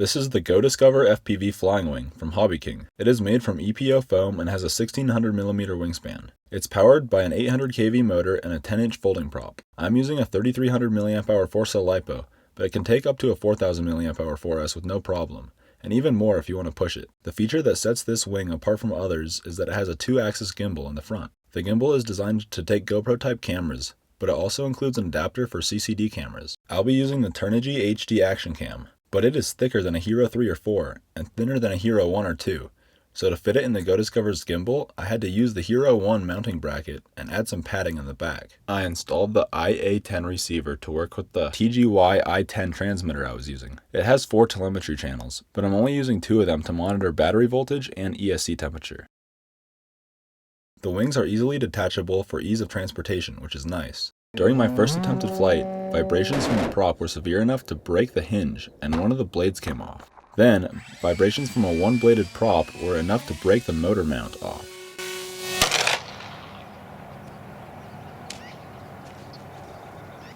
This is the Go Discover FPV flying wing from Hobby King. It is made from EPO foam and has a 1600mm wingspan. It's powered by an 800 kV motor and a 10-inch folding prop. I'm using a 3300 mAh 4-cell LiPo, but it can take up to a 4000 mAh 4S with no problem, and even more if you want to push it. The feature that sets this wing apart from others is that it has a 2-axis gimbal in the front. The gimbal is designed to take GoPro type cameras, but it also includes an adapter for CCD cameras. I'll be using the Turnigy HD Action Cam, but it is thicker than a Hero 3 or 4 and thinner than a Hero 1 or 2. So to fit it in the Go Discover's gimbal, I had to use the Hero 1 mounting bracket and add some padding in the back. I installed the IA10 receiver to work with the TGY i10 transmitter I was using. It has 4 telemetry channels, but I'm only using 2 of them to monitor battery voltage and ESC temperature. The wings are easily detachable for ease of transportation, which is nice. During my first attempted flight, vibrations from the prop were severe enough to break the hinge and one of the blades came off. Then, vibrations from a one-bladed prop were enough to break the motor mount off.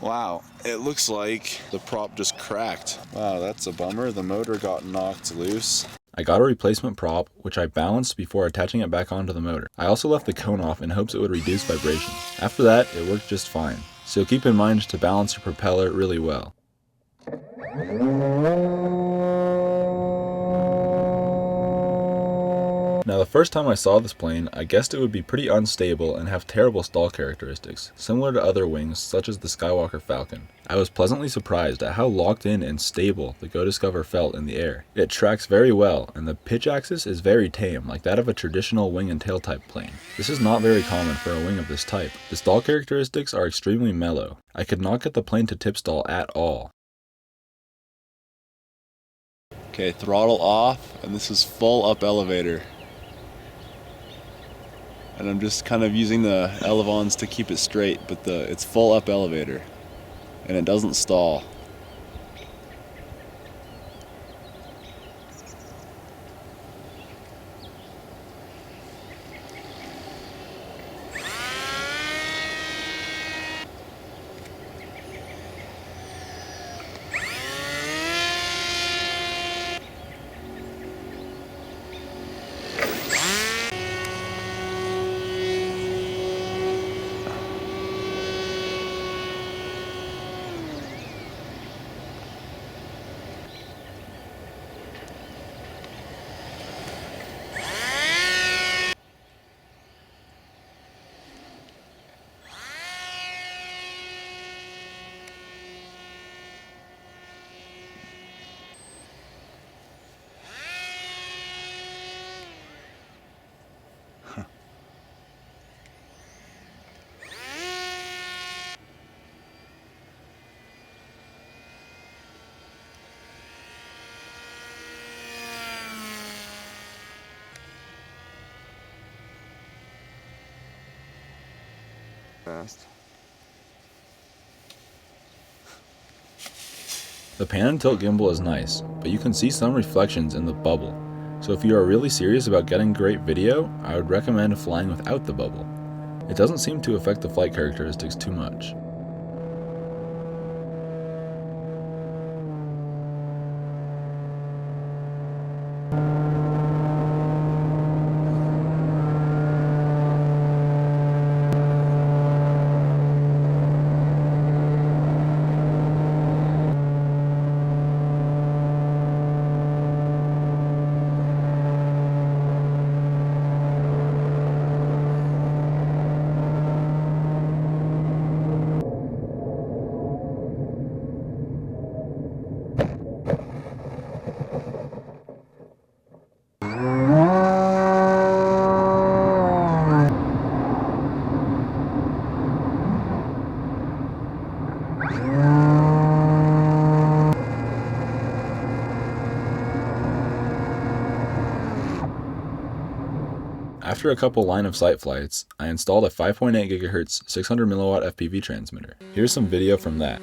Wow, it looks like the prop just cracked. Wow, that's a bummer. The motor got knocked loose. I got a replacement prop, which I balanced before attaching it back onto the motor. I also left the cone off in hopes it would reduce vibration. After that, it worked just fine. So keep in mind to balance your propeller really well. Now the first time I saw this plane, I guessed it would be pretty unstable and have terrible stall characteristics, similar to other wings such as the Skywalker Falcon. I was pleasantly surprised at how locked in and stable the Go Discover felt in the air. It tracks very well, and the pitch axis is very tame, like that of a traditional wing and tail type plane. This is not very common for a wing of this type. The stall characteristics are extremely mellow. I could not get the plane to tip stall at all. Okay, throttle off, and this is full up elevator. And I'm just kind of using the elevons to keep it straight, but it's full up elevator, and it doesn't stall. Fast. The pan and tilt gimbal is nice, but you can see some reflections in the bubble. So if you are really serious about getting great video, I would recommend flying without the bubble. It doesn't seem to affect the flight characteristics too much. After a couple line of sight flights, I installed a 5.8 GHz 600mW FPV transmitter. Here's some video from that.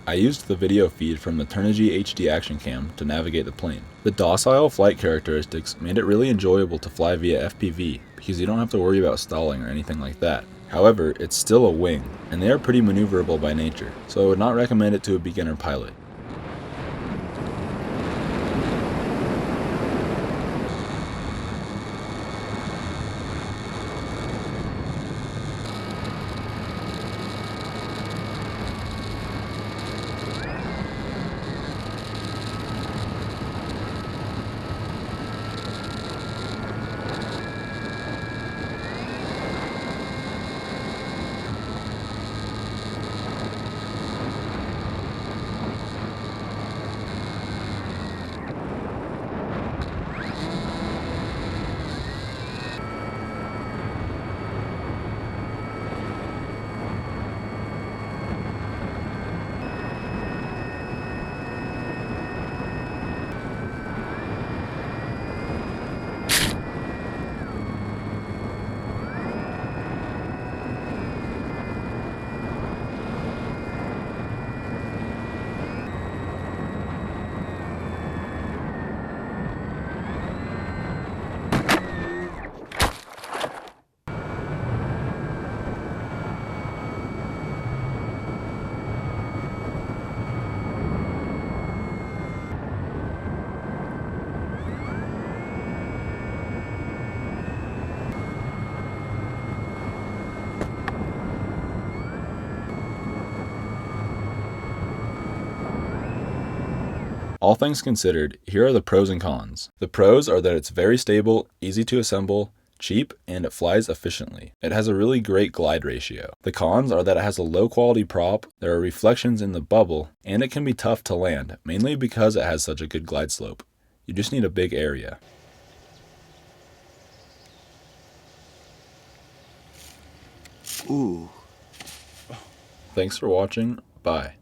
I used the video feed from the Turnigy HD Action Cam to navigate the plane. The docile flight characteristics made it really enjoyable to fly via FPV because you don't have to worry about stalling or anything like that. However, it's still a wing, and they are pretty maneuverable by nature, so I would not recommend it to a beginner pilot. All things considered, here are the pros and cons. The pros are that it's very stable, easy to assemble, cheap, and it flies efficiently. It has a really great glide ratio. The cons are that it has a low quality prop, there are reflections in the bubble, and it can be tough to land, mainly because it has such a good glide slope. You just need a big area. Ooh. Thanks for watching. Bye.